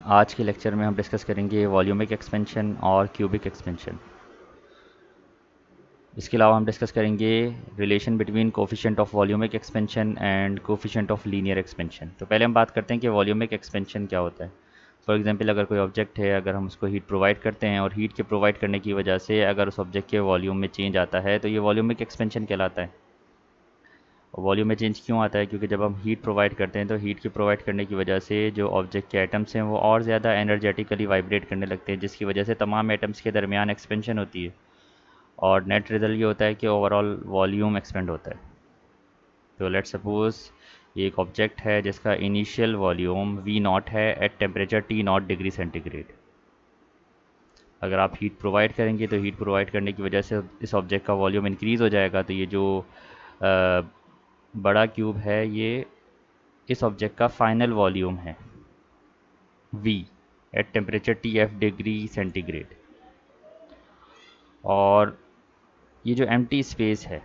आज के लेक्चर में हम डिस्कस करेंगे वॉल्यूमिक एक्सपेंशन और क्यूबिक एक्सपेंशन। इसके अलावा हम डिस्कस करेंगे relation between coefficient of volumic expansion and coefficient of linear expansion. तो पहले हम बात करते हैं कि वॉल्यूमिक एक्सपेंशन क्या होता है। फॉर एग्जांपल, अगर कोई ऑब्जेक्ट है, अगर हम उसको हीट प्रोवाइड करते हैं और हीट के प्रोवाइड करने की वजह से अगर उस ऑब्जेक्ट के वॉल्यूम में चेंज आता है तो ये वॉल्यूमिक एक्सपेंशन कहलाता है। वॉल्यूम में चेंज क्यों आता है? क्योंकि जब हम हीट प्रोवाइड करते हैं तो हीट के प्रोवाइड करने की वजह से जो ऑब्जेक्ट के एटम्स हैं वो और ज़्यादा एनर्जेटिकली वाइब्रेट करने लगते हैं, जिसकी वजह से तमाम एटम्स के दरमियान एक्सपेंशन होती है और नेट रिजल्ट ये होता है कि ओवरऑल वॉल्यूम एक्सपेंड होता है। तो लेट्स सपोज ये एक ऑब्जेक्ट है जिसका इनिशियल वॉल्यूम वी नॉट है eight temperature T naught degree centigrade. अगर आप हीट प्रोवाइड करेंगे तो हीट प्रोवाइड करने की वजह से इस ऑब्जेक्ट का वॉल्यूम इंक्रीज़ हो जाएगा। तो ये जो बड़ा क्यूब है ये इस ऑब्जेक्ट का फाइनल वॉल्यूम है V at temperature TF degree centigrade. और ये जो एम्प्टी स्पेस है,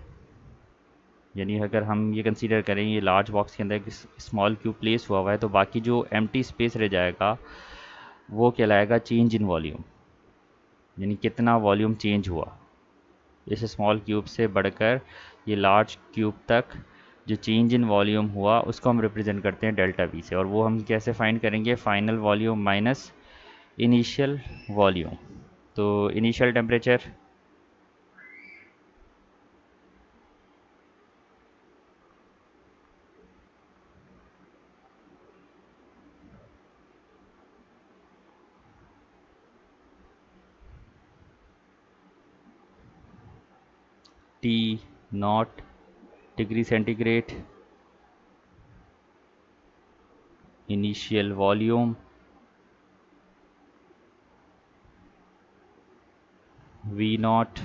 यानी अगर हम ये कंसीडर करें ये लार्ज बॉक्स के अंदर एक स्मॉल क्यूब प्लेस हुआ हुआ है, तो बाकी जो एम्प्टी स्पेस रह जाएगा वो कहलाएगा चेंज इन वॉल्यूम, यानी कितना वॉल्यूम चेंज हुआ इस स्मॉल क्यूब से बढ़कर ये लार्ज क्यूब तक। जो चेंज इन वॉल्यूम हुआ उसको हम रिप्रेजेंट करते हैं डेल्टा वी से, और वो हम कैसे फाइंड करेंगे? Final volume minus initial volume. तो initial temperature T naught degree centigrade, initial volume V naught,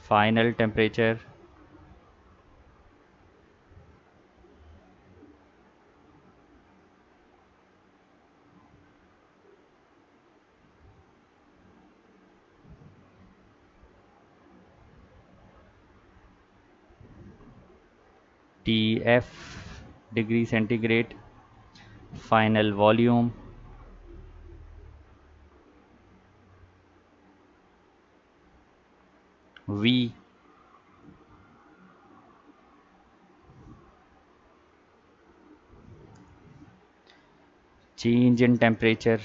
final temperature TF degree centigrade, final volume V change in temperature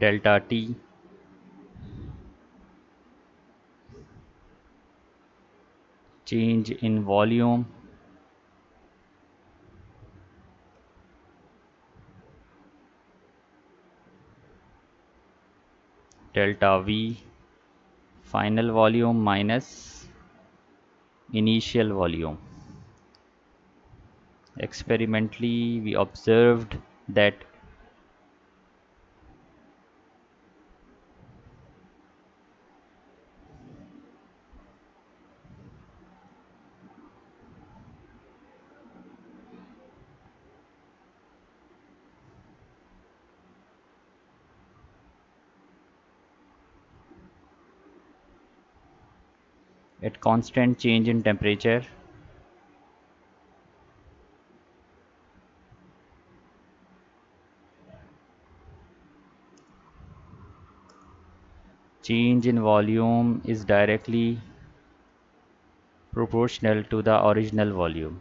delta T, change in volume delta V, final volume minus initial volume. Experimentally we observed that at constant change in temperature change in volume is directly proportional to the original volume।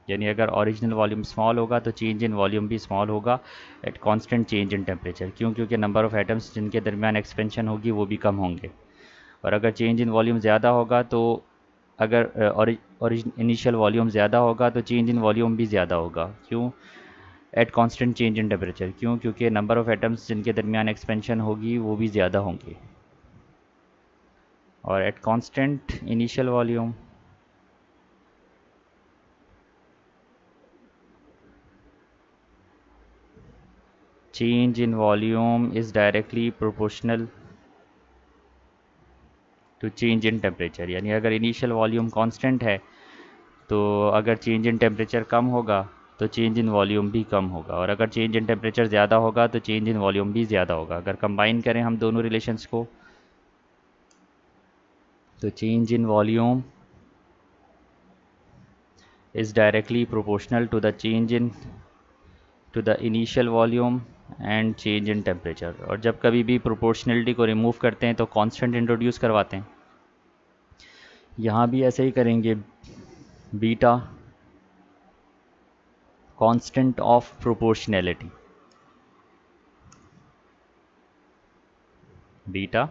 यानी अगर original volume small होगा तो change in volume भी small होगा at constant change in temperature. क्यों? क्योंकि number of atoms जिनके दरमियान एक्सपेंशन होगी वो भी कम होंगे। और अगर चेंज इन वॉल्यूम ज़्यादा होगा तो अगर इनिशियल वॉल्यूम ज़्यादा होगा तो चेंज इन वॉल्यूम भी ज़्यादा होगा। क्यों? At constant change in temperature. क्यों? क्योंकि नंबर ऑफ़ एटम्स जिनके दरमियान एक्सपेंशन होगी वो भी ज़्यादा होंगे। और at constant initial volume change in volume is directly proportional to change in temperature। यानी अगर इनिशियल वॉल्यूम कांस्टेंट है तो अगर चेंज इन टेम्परेचर कम होगा तो चेंज इन वॉल्यूम भी कम होगा, और अगर चेंज इन टेम्परेचर ज़्यादा होगा तो चेंज इन वॉल्यूम भी ज़्यादा होगा। अगर कंबाइन करें हम दोनों रिलेशंस को तो change in volume is directly proportional to the change in to the initial volume and change in temperature। और जब कभी भी प्रोपोर्शनलिटी को रिमूव करते हैं तो कांस्टेंट इंट्रोड्यूस करवाते हैं। यहाँ भी ऐसे ही करेंगे, beta constant of proportionality, beta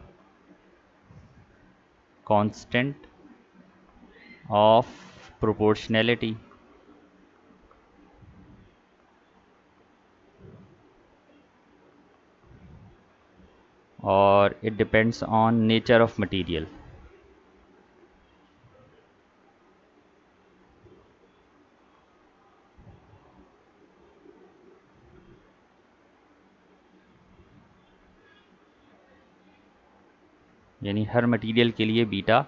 constant of proportionality, और it depends on nature of material. यानी हर मटेरियल के लिए बीटा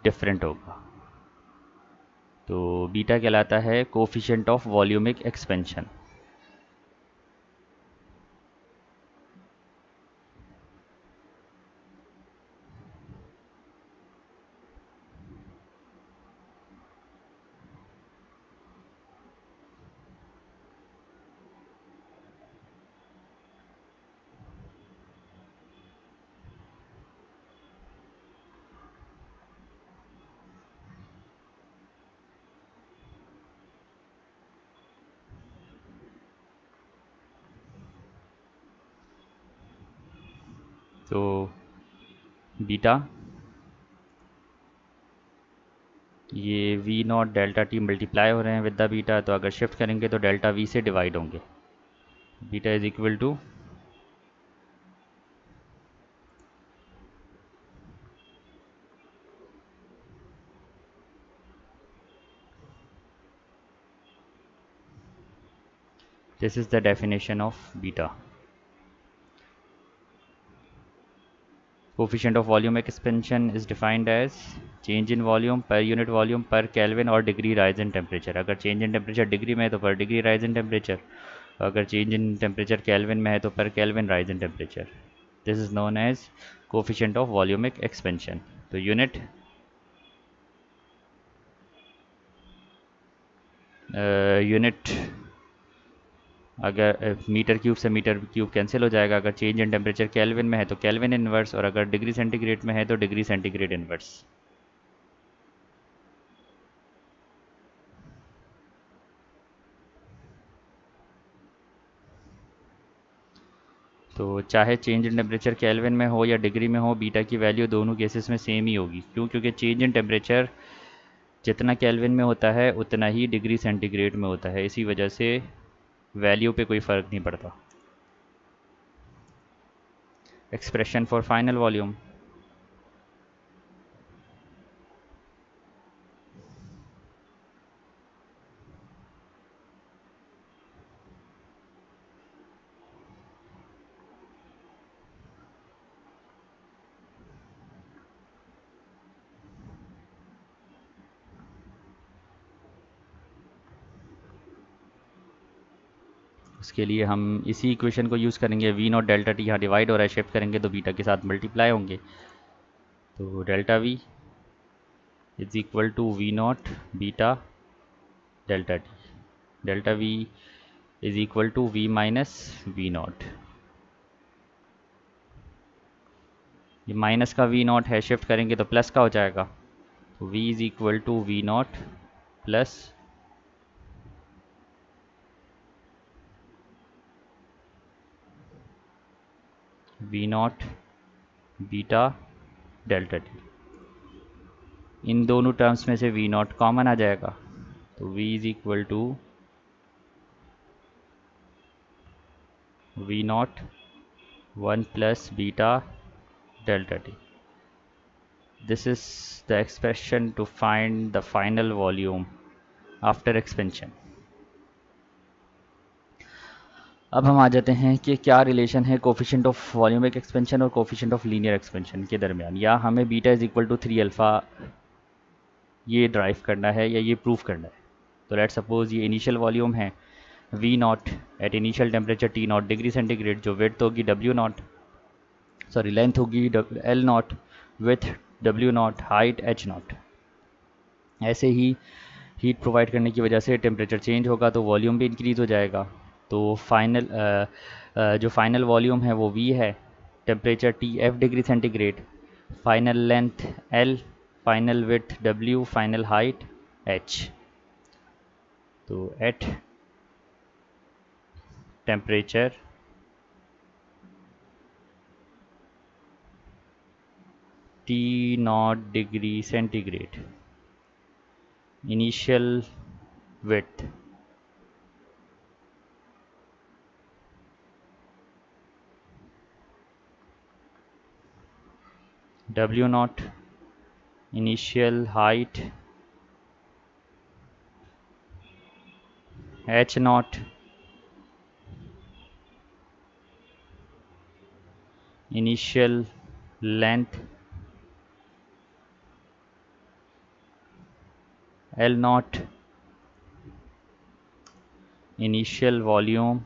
डिफरेंट होगा। तो बीटा कहलाता है कोफिशिएंट ऑफ वॉल्यूमिक एक्सपेंशन। तो बीटा ये V naught delta T multiply हो रहे हैं विद द बीटा, तो अगर शिफ्ट करेंगे तो डेल्टा वी से डिवाइड होंगे। Beta is equal to this is the definition of beta. Coefficient of volumic expansion is defined as change in volume per unit volume per kelvin और degree rise in temperature. अगर change in temperature degree में है तो per degree rise in temperature, अगर change in temperature kelvin में है तो per kelvin rise in temperature. This is known as coefficient of volumic expansion. तो यूनिट अगर मीटर क्यूब से मीटर क्यूब कैंसिल हो जाएगा। अगर चेंज इन टेम्परेचर केल्विन में है तो केल्विन इनवर्स, और अगर डिग्री सेंटीग्रेड में है तो डिग्री सेंटीग्रेड इनवर्स। तो चाहे चेंज इन टेम्परेचर केल्विन में हो या डिग्री में हो, बीटा की वैल्यू दोनों केसेस में सेम ही होगी। क्यों? क्योंकि चेंज इन टेम्परेचर जितना केल्विन में होता है उतना ही डिग्री सेंटीग्रेड में होता है, इसी वजह से वैल्यू पे कोई फ़र्क नहीं पड़ता। एक्सप्रेशन फॉर फाइनल वॉल्यूम, उसके लिए हम इसी इक्वेशन को यूज़ करेंगे। वी नॉट डेल्टा टी यहाँ डिवाइड हो रहा है, शिफ्ट करेंगे तो बीटा के साथ मल्टीप्लाई होंगे। तो delta V is equal to V naught beta delta T. Delta V is equal to V minus V naught. ये माइनस का वी नॉट है, शिफ्ट करेंगे तो प्लस का हो जाएगा। तो V is equal to V naught plus V naught beta delta T. इन दोनों टर्म्स में से वी नॉट कॉमन आ जाएगा, तो v is equal to V naught 1 plus beta delta T. This is the expression to find the final volume after expansion. अब हम आ जाते हैं कि क्या रिलेशन है कोफिशिएंट ऑफ वॉल्यूमिक एक्सपेंशन और कोफिशिएंट ऑफ लीनियर एक्सपेंशन के दरमियान, या हमें beta is equal to 3 alpha ये ड्राइव करना है या ये प्रूफ करना है। तो लेट सपोज ये इनिशियल वॉल्यूम है V not at initial temperature T naught degree centigrade, जो विड्थ होगी डब्ल्यू नॉट, सॉरी लेंथ होगी L not, with W not, height H not. ऐसे ही हीट प्रोवाइड करने की वजह से टेम्परेचर चेंज होगा तो वॉल्यूम भी इंक्रीज़ हो जाएगा। तो फाइनल जो फाइनल वॉल्यूम है वो वी है, temperature T F degree centigrade, final length L, final width W, final height H. तो at temperature T naught degree centigrade, initial width W naught, initial height H naught, initial length L naught, initial volume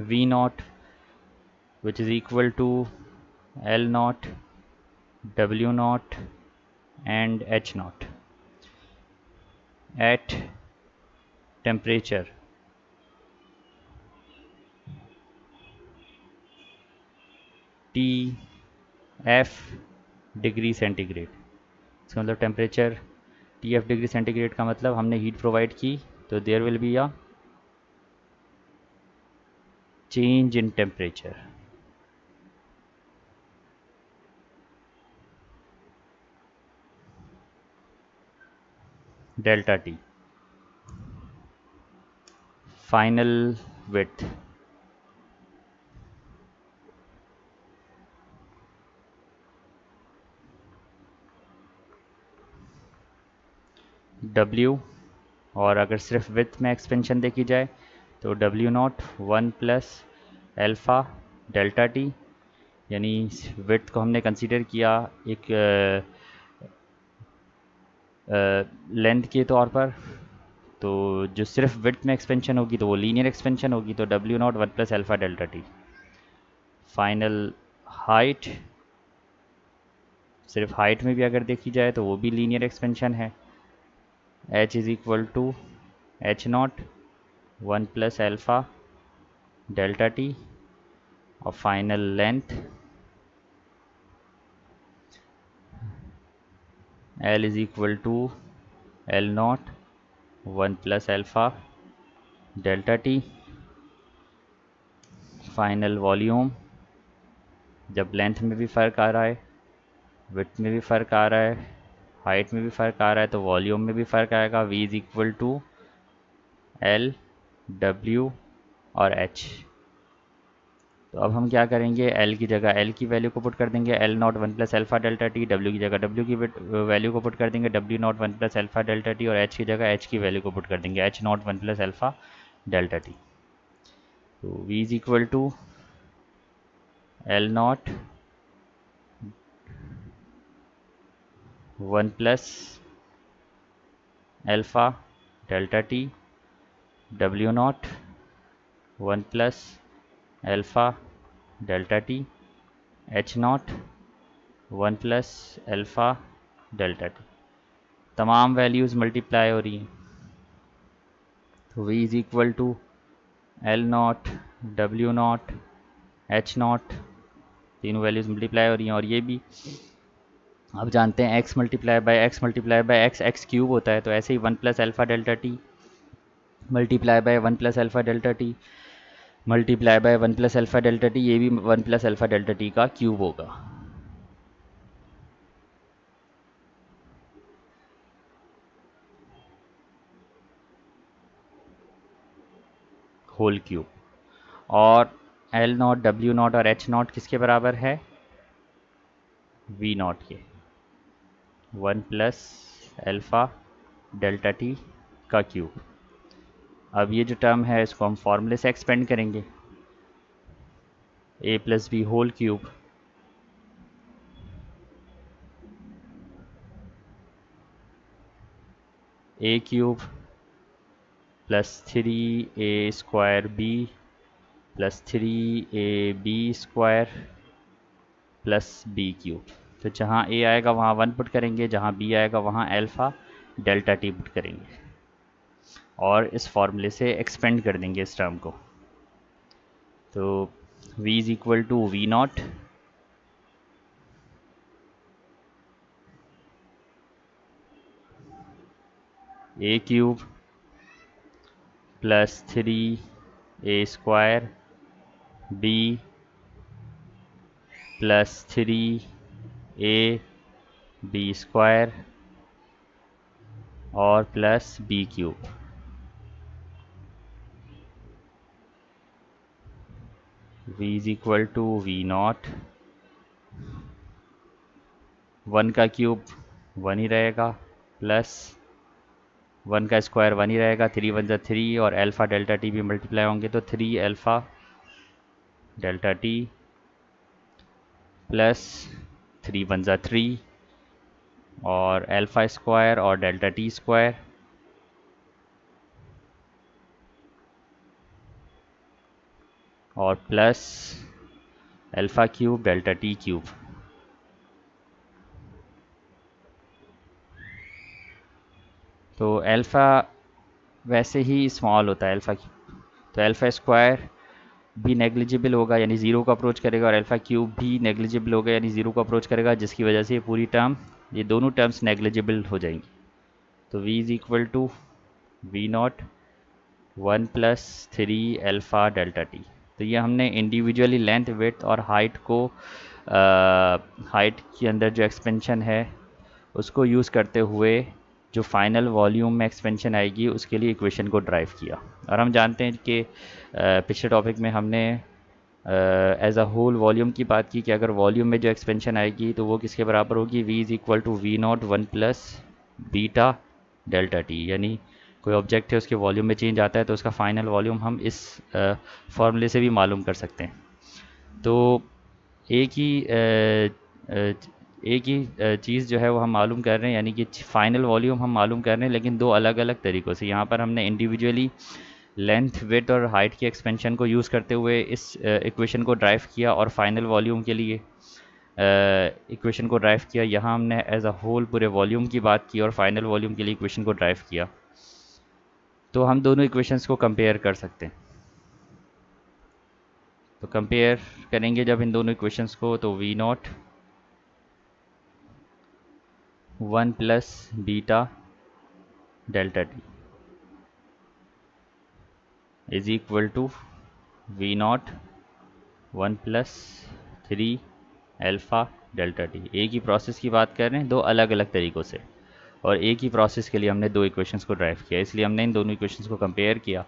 V naught, which is equal to L naught, W naught and H naught at temperature T F degree centigrade. इसका मतलब temperature T F degree centigrade का मतलब हमने heat provide की तो there will be a change in temperature. Delta T, final width W, और अगर सिर्फ विड्थ में एक्सपेंशन देखी जाए तो W naught 1 + alpha delta T, यानी विड्थ को हमने कंसीडर किया एक लेंथ के तौर पर, तो जो सिर्फ विड्थ में एक्सपेंशन होगी तो वो लीनियर एक्सपेंशन होगी, तो W naught 1 + alpha delta T. Final height, सिर्फ हाइट में भी अगर देखी जाए तो वो भी लीनियर एक्सपेंशन है, h is equal to H naught 1 + alpha delta T, और final length L is equal to L naught 1 + alpha delta T. Final volume, जब लेंथ में भी फ़र्क आ रहा है, विड्थ में भी फ़र्क आ रहा है, हाइट में भी फ़र्क आ रहा है, तो वॉल्यूम में भी फ़र्क आएगा। V is equal to L, W और एच। तो अब हम क्या करेंगे, L की जगह L की वैल्यू को पुट कर देंगे, L not 1 + alpha delta T, W की जगह W की वैल्यू को पुट कर देंगे, W not 1 + alpha delta T, और H की जगह H की वैल्यू को पुट कर देंगे, H naught 1 + alpha delta T. तो V is equal to L naught 1 + alpha delta T, W naught 1 + alpha delta T, H naught 1 + alpha delta T. तमाम values multiply हो रही हैं, तो V is equal to L naught, W naught, H naught, तीनों values multiply हो रही हैं। और ये भी अब जानते हैं x × x x क्यूब होता है, तो ऐसे ही 1 + alpha delta T multiply by 1 + alpha delta T multiply by 1 + alpha delta T, ये भी 1 + अल्फ़ा डेल्टा टी का क्यूब होगा। Whole cube. और एल नॉट, डब्ल्यू नॉट और एच नॉट किसके बराबर है, वी नॉट के, 1 + अल्फ़ा डेल्टा टी का क्यूब। अब ये जो टर्म है इसको हम फॉर्मूले से एक्सपेंड करेंगे, a + b whole cube a³ + 3a² b plus 3ab² plus B cube. तो जहाँ a आएगा वहाँ 1 पुट करेंगे, जहाँ b आएगा वहाँ अल्फ़ा डेल्टा t पुट करेंगे और इस फॉर्मूले से एक्सपेंड कर देंगे इस टर्म को। तो v is equal to V naught a cube plus 3a² b plus 3ab² और plus B cube. v is equal to V naught, 1 का क्यूब 1 ही रहेगा, प्लस 1 का स्क्वायर 1 ही रहेगा, 3 1 3 और अल्फ़ा डेल्टा टी भी मल्टीप्लाई होंगे तो 3 अल्फ़ा डेल्टा टी प्लस 3 1 3 और अल्फ़ा स्क्वायर और डेल्टा टी स्क्वायर और plus alpha cube delta T cube. तो अल्फ़ा वैसे ही स्मॉल होता है अल्फ़ा क्यूब, तो अल्फ़ा स्क्वायर भी नेग्लिजिबल होगा यानी ज़ीरो को अप्रोच करेगा और अल्फ़ा क्यूब भी नेग्लिजिबल होगा यानी ज़ीरो को अप्रोच करेगा, जिसकी वजह से ये पूरी टर्म, ये दोनों टर्म्स नेग्लिजिबल हो जाएंगी। तो v is equal to V naught 1 plus 3 alpha delta T. तो ये हमने इंडिविजुअली लेंथ विड्थ और हाइट को, हाइट के अंदर जो एक्सपेंशन है उसको यूज़ करते हुए जो फाइनल वॉल्यूम में एक्सपेंशन आएगी उसके लिए इक्वेशन को ड्राइव किया। और हम जानते हैं कि पिछले टॉपिक में हमने एज अ होल वॉल्यूम की बात की कि अगर वॉल्यूम में जो एक्सपेंशन आएगी तो वो किसके बराबर होगी, v is equal to V naught 1 plus beta delta T. यानी कोई ऑब्जेक्ट है उसके वॉल्यूम में चेंज आता है तो उसका फाइनल वॉल्यूम हम इस फॉर्मूले से भी मालूम कर सकते हैं। तो एक ही चीज़ जो है वो हम मालूम कर रहे हैं, यानी कि फाइनल वॉल्यूम हम मालूम कर रहे हैं लेकिन दो अलग अलग तरीक़ों से। यहाँ पर हमने इंडिविजुअली लेंथ विड्थ और हाइट के एक्सपेंशन को यूज़ करते हुए इस इक्वेशन को ड्राइव किया और फाइनल वॉल्यूम के लिए इक्वेशन को ड्राइव किया। यहाँ हमने एज अ होल पूरे वॉल्यूम की बात की और फाइनल वॉल्यूम के लिए इक्वेशन को ड्राइव किया। तो हम दोनों इक्वेशंस को कंपेयर कर सकते हैं। तो कंपेयर करेंगे जब इन दोनों इक्वेशंस को, तो V naught 1 plus beta delta T is equal to V naught 1 plus 3 alpha delta T. एक ही प्रोसेस की बात कर रहे हैं दो अलग अलग तरीक़ों से, और एक ही प्रोसेस के लिए हमने दो इक्वेशंस को ड्राइव किया, इसलिए हमने इन दोनों इक्वेशंस को कंपेयर किया।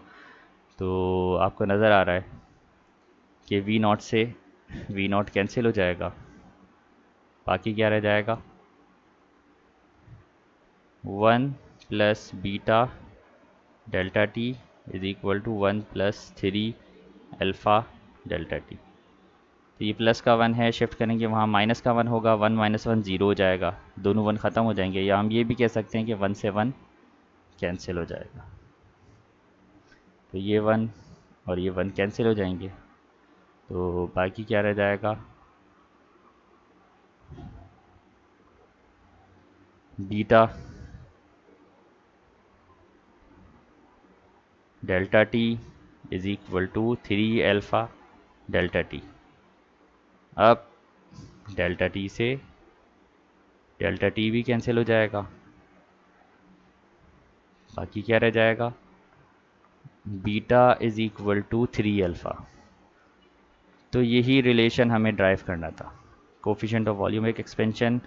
तो आपको नज़र आ रहा है कि वी नॉट से वी नॉट कैंसिल हो जाएगा, बाकी क्या रह जाएगा, 1 plus beta delta T is equal to 1 plus 3 alpha delta T. तो ये प्लस का 1 है, शिफ्ट करेंगे वहाँ माइनस का 1 होगा, 1 माइनस 1 ज़ीरो हो जाएगा, दोनों 1 ख़त्म हो जाएंगे। या हम ये भी कह सकते हैं कि 1 से 1 कैंसिल हो जाएगा, तो ये 1 और ये 1 कैंसिल हो जाएंगे, तो बाकी क्या रह जाएगा, beta delta T is equal to 3 alpha delta T. अब डेल्टा टी से डेल्टा टी भी कैंसिल हो जाएगा, बाकी क्या रह जाएगा, beta is equal to 3 alpha. तो यही रिलेशन हमें ड्राइव करना था, coefficient of volumic expansion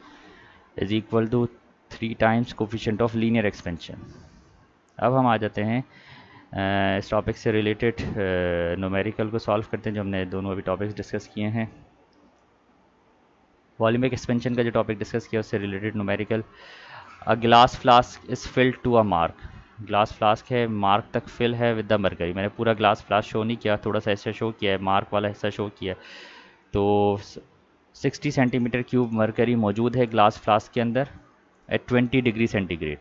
is equal to 3 times coefficient of linear expansion. अब हम आ जाते हैं इस टॉपिक से रिलेटेड न्यूमेरिकल को सॉल्व करते हैं, जो हमने दोनों अभी टॉपिक्स डिस्कस किए हैं। वॉल्यूमिक एक्सपेंशन का जो टॉपिक डिस्कस किया उससे related numerical, a glass flask is filled to a mark. Glass flask है, मार्क तक फिल है विद द मरकरी। मैंने पूरा ग्लास फ्लास्क शो नहीं किया, थोड़ा सा ऐसा शो किया है, मार्क वाला हिस्सा शो किया है। तो 60 सेंटीमीटर क्यूब मरकरी मौजूद है ग्लास फ्लास्क के अंदर एट 20 डिग्री सेंटीग्रेड।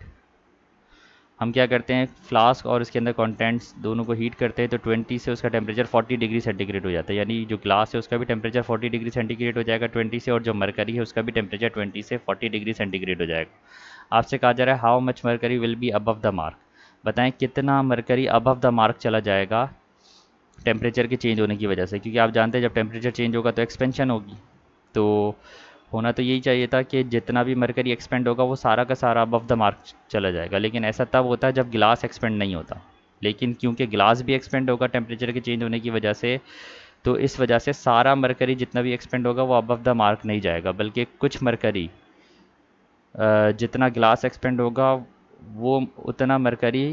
हम क्या करते हैं, फ्लास्क और उसके अंदर कंटेंट्स दोनों को हीट करते हैं, तो 20 से उसका टेम्परेचर 40 डिग्री सेंटीग्रेड हो जाता है, यानी जो ग्लास है उसका भी टेम्परेचर 40 डिग्री सेंटीग्रेड हो जाएगा 20 से, और जो मरकरी है उसका भी टेम्परेचर 20 से 40 डिग्री सेंटीग्रेड हो जाएगा। आपसे कहा जा रहा है how much mercury will be above the mark, बताएं कितना मरकरी अबव द मार्क चला जाएगा टेम्परेचर के चेंज होने की वजह से, क्योंकि आप जानते हैं जब टेम्परेचर चेंज होगा तो एक्सपेंशन होगी। तो होना तो यही चाहिए था कि जितना भी मरकरी एक्सपेंड होगा वो सारा का सारा अबव द मार्क चला जाएगा, लेकिन ऐसा तब होता है जब गिलास एक्सपेंड नहीं होता। लेकिन क्योंकि गिलास भी एक्सपेंड होगा टेम्परेचर के चेंज होने की वजह से, तो इस वजह से सारा मरकरी जितना भी एक्सपेंड होगा वो अबव द मार्क नहीं जाएगा, बल्कि कुछ मरकरी जितना ग्लास एक्सपेंड होगा वो उतना मरकरी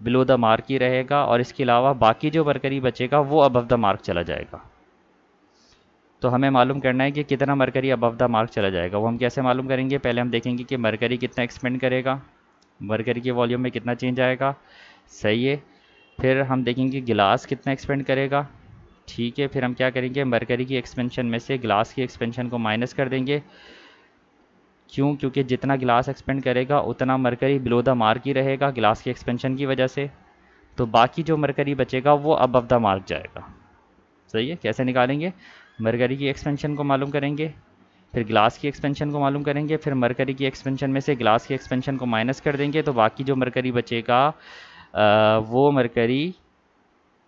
बिलो द मार्क ही रहेगा, और इसके अलावा बाकी जो मरकरी बचेगा वो अबव द मार्क चला जाएगा। तो हमें मालूम करना है कि कितना मरकरी अबव द मार्क चला जाएगा। वो हम कैसे मालूम करेंगे, पहले हम देखेंगे कि मरकरी कितना एक्सपेंड करेगा, मरकरी के वॉल्यूम में कितना चेंज आएगा, सही है। फिर हम देखेंगे गिलास कितना एक्सपेंड करेगा, ठीक है। फिर हम क्या करेंगे, मरकरी की एक्सपेंशन में से ग्लास की एक्सपेंशन को माइनस कर देंगे, क्यों, क्योंकि जितना गिलास एक्सपेंड करेगा उतना मरकरी बिलो द मार्क ही रहेगा गिलास की एक्सपेंशन की वजह से, तो बाकी जो मरकरी बचेगा वो अबव द मार्क जाएगा। सही है। कैसे निकालेंगे, मरकरी की एक्सपेंशन को मालूम करेंगे, फिर ग्लास की एक्सपेंशन को मालूम करेंगे, फिर मरकरी की एक्सपेंशन में से ग्लास की एक्सपेंशन को माइनस कर देंगे, तो बाकी जो मरकरी बचेगा वो मरकरी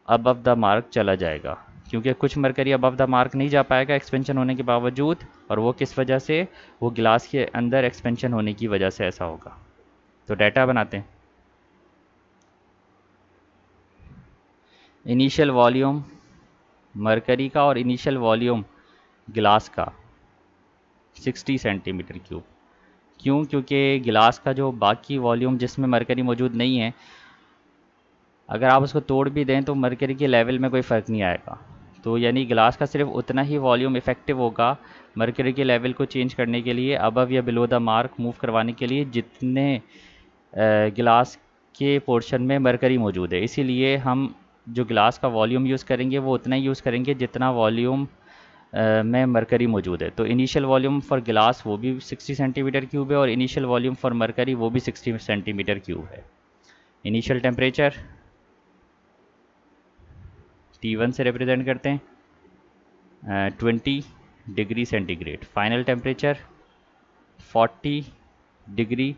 अबव द मार्क चला जाएगा, क्योंकि कुछ मरकरी अबव द मार्क नहीं जा पाएगा एक्सपेंशन होने के बावजूद, और वो किस वजह से, वो गिलास के अंदर एक्सपेंशन होने की वजह से ऐसा होगा। तो डाटा बनाते हैं। इनिशियल वॉल्यूम मरकरी का और इनिशियल वॉल्यूम गिलास का 60 सेंटीमीटर क्यूब। क्यों, क्योंकि गिलास का जो बाकी वॉल्यूम जिसमें मरकरी मौजूद नहीं है, अगर आप उसको तोड़ भी दें तो मरकरी के लेवल में कोई फ़र्क नहीं आएगा। तो यानी गिलास का सिर्फ उतना ही वॉल्यूम इफ़ेक्टिव होगा मरकरी के लेवल को चेंज करने के लिए, अबव या बिलो द मार्क मूव करवाने के लिए, जितने गिलास के पोर्शन में मरकरी मौजूद है। इसीलिए हम जो गिलास का वॉल्यूम यूज़ करेंगे वो उतना ही यूज़ करेंगे जितना वॉल्यूम में मरकरी मौजूद है। तो इनिशियल वॉल्यूम फॉर गिलास वो भी 60 सेंटीमीटर क्यूब है, और इनिशियल वॉल्यूम फॉर मरकरी वो भी 60 सेंटीमीटर क्यूब है। इनिशियल टेम्परेचर T1 से रिप्रेजेंट करते हैं 20 degree centigrade, final temperature 40 degree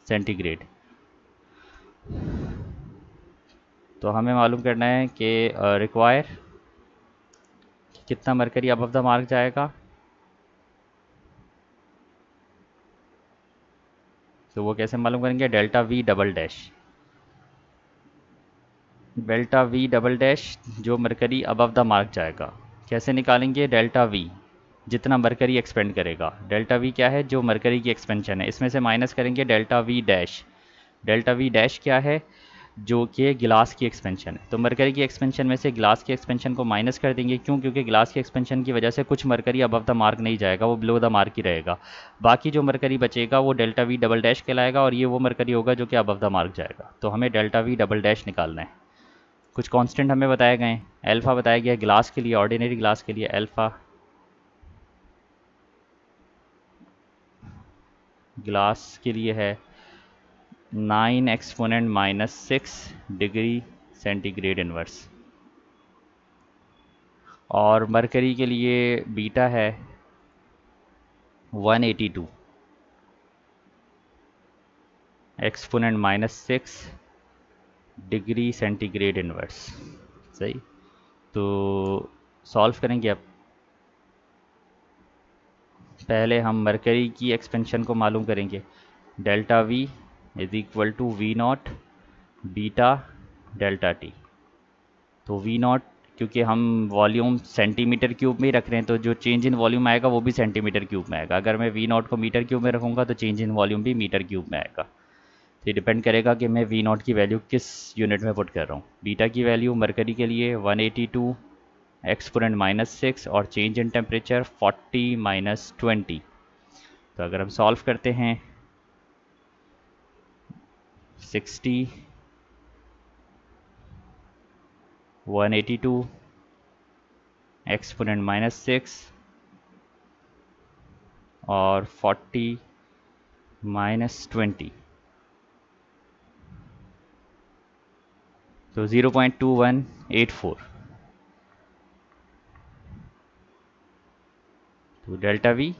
centigrade. तो हमें मालूम करना है कि रिक्वायर कितना मरकरी अबव द मार्क जाएगा। तो वो कैसे मालूम करेंगे, delta we double dash, delta we double dash जो मरकरी अबव द मार्क जाएगा। कैसे निकालेंगे, डेल्टा वी जितना मरकरी एक्सपेंड करेगा, डेल्टा वी क्या है, जो मरकरी की एक्सपेंशन है, इसमें से माइनस करेंगे delta V dash. Delta V dash क्या है, जो कि गिलास की एक्सपेंशन है। तो मरकरी की एक्सपेंशन में से ग्लास की एक्सपेंशन को माइनस कर देंगे, क्यों, क्योंकि ग्लास की एक्सपेंशन की वजह से कुछ मरकरी अबव द मार्क नहीं जाएगा, वो बिलो द मार्क ही रहेगा। बाकी जो मरकरी बचेगा वो डेल्टा वी डबल डैश कहलाएगा, और ये वो मरकरी होगा जो कि अबव द मार्क जाएगा। तो हमें डेल्टा वी डबल डैश निकालना है। कुछ कांस्टेंट हमें बताए गए हैं, अल्फ़ा बताया गया है ग्लास के लिए, ऑर्डिनरी ग्लास के लिए अल्फ़ा ग्लास के लिए है 9 एक्सपोनेंट -6 डिग्री सेंटीग्रेड इनवर्स, और मरकरी के लिए बीटा है 182 एक्सपोनेंट -6 डिग्री सेंटीग्रेड इनवर्स। सही। तो सॉल्व करेंगे अब। पहले हम मरकरी की एक्सपेंशन को मालूम करेंगे, delta V is equal to V naught beta delta T. तो वी नॉट, क्योंकि हम वॉल्यूम सेंटीमीटर क्यूब में ही रख रहे हैं, तो जो चेंज इन वॉल्यूम आएगा वो भी सेंटीमीटर क्यूब में आएगा। अगर मैं वी नॉट को मीटर क्यूब में रखूँगा तो चेंज इन वॉल्यूम भी मीटर क्यूब में आएगा। तो ये डिपेंड करेगा कि मैं वी नॉट की वैल्यू किस यूनिट में पुट कर रहा हूँ। बीटा की वैल्यू मरकरी के लिए 182 एक्सपोनेंट -6, और चेंज इन टेम्परेचर 40 -20। तो अगर हम सॉल्व करते हैं 60 182 एक्सपोनेंट -6 और 40 -20, तो 0.2184, तो डेल्टा वी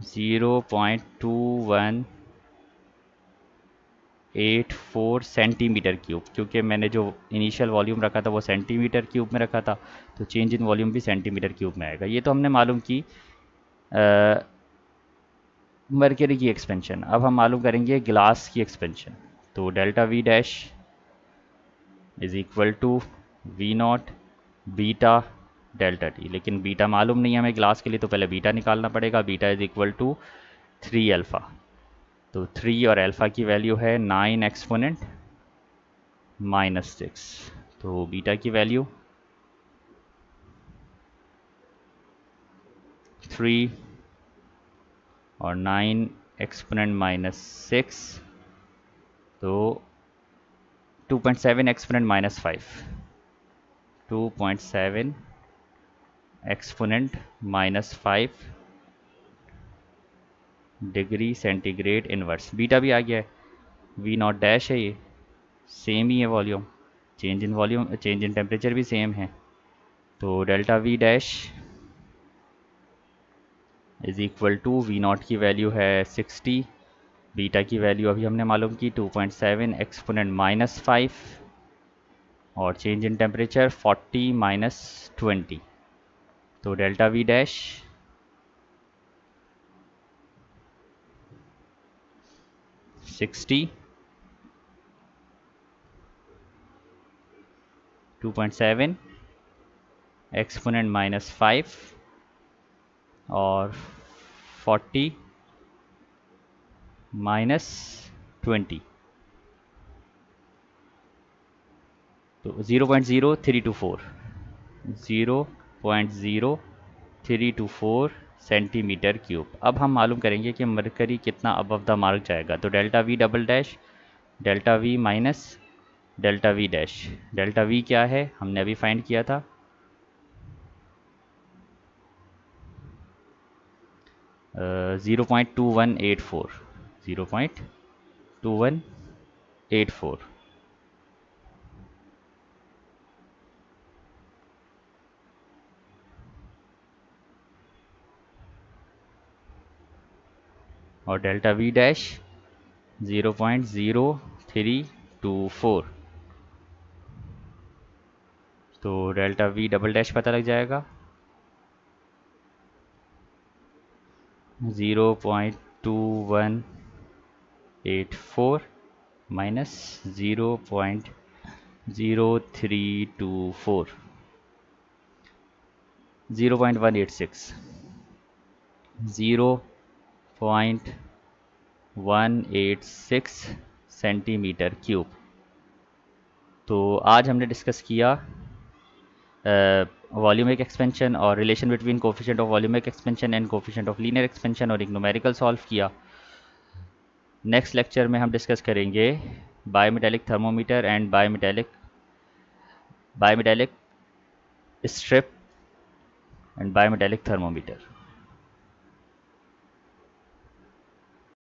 0.2184 सेंटीमीटर क्यूब, क्योंकि मैंने जो इनिशियल वॉल्यूम रखा था वो सेंटीमीटर क्यूब में रखा था, तो चेंज इन वॉल्यूम भी सेंटीमीटर क्यूब में आएगा। ये तो हमने मालूम की मरकरी की एक्सपेंशन। अब हम मालूम करेंगे ग्लास की एक्सपेंशन। तो delta V dash is equal to V naught beta delta T, लेकिन बीटा मालूम नहीं है हमें ग्लास के लिए, तो पहले बीटा निकालना पड़ेगा। Beta is equal to 3 alpha, तो 3 और अल्फ़ा की वैल्यू है 9 एक्सपोनेंट -6, तो बीटा की वैल्यू 3 और 9 एक्सपोनेंट -6, तो 2.7 exponent -5, 2.7 exponent -5 degree centigrade inverse. Beta भी आ गया है, वी नॉट डैश है, ये सेम ही है volume, change in volume change in temperature भी सेम है। तो delta V dash is equal to V naught की वैल्यू है 60, बीटा की वैल्यू अभी हमने मालूम की 2.7 एक्सपोनेंट -5 और चेंज इन टेम्परेचर 40 -20, तो डेल्टा वी डैश 60 2.7 एक्सपोनेंट -5 और 40 -20, तो 0.0324 0.0324 सेंटीमीटर क्यूब। अब हम मालूम करेंगे कि मरकरी कितना अबव द मार्क जाएगा। तो delta we double dash delta we minus delta V dash, delta we क्या है हमने अभी फाइंड किया था, 0.2184 0.2184, और डेल्टा वी डैश 0.0324, तो डेल्टा वी डबल डैश पता लग जाएगा 0.2184 माइनस 0.0324, 0.186 0.186 सेंटीमीटर क्यूब। तो आज हमने डिस्कस किया वॉल्यूमिक एक्सपेंशन और relation between coefficient of volumic expansion and coefficient of linear expansion, और एक न्यूमेरिकल सॉल्व किया। नेक्स्ट लेक्चर में हम डिस्कस करेंगे bimetallic thermometer and bimetallic strip and bimetallic thermometer.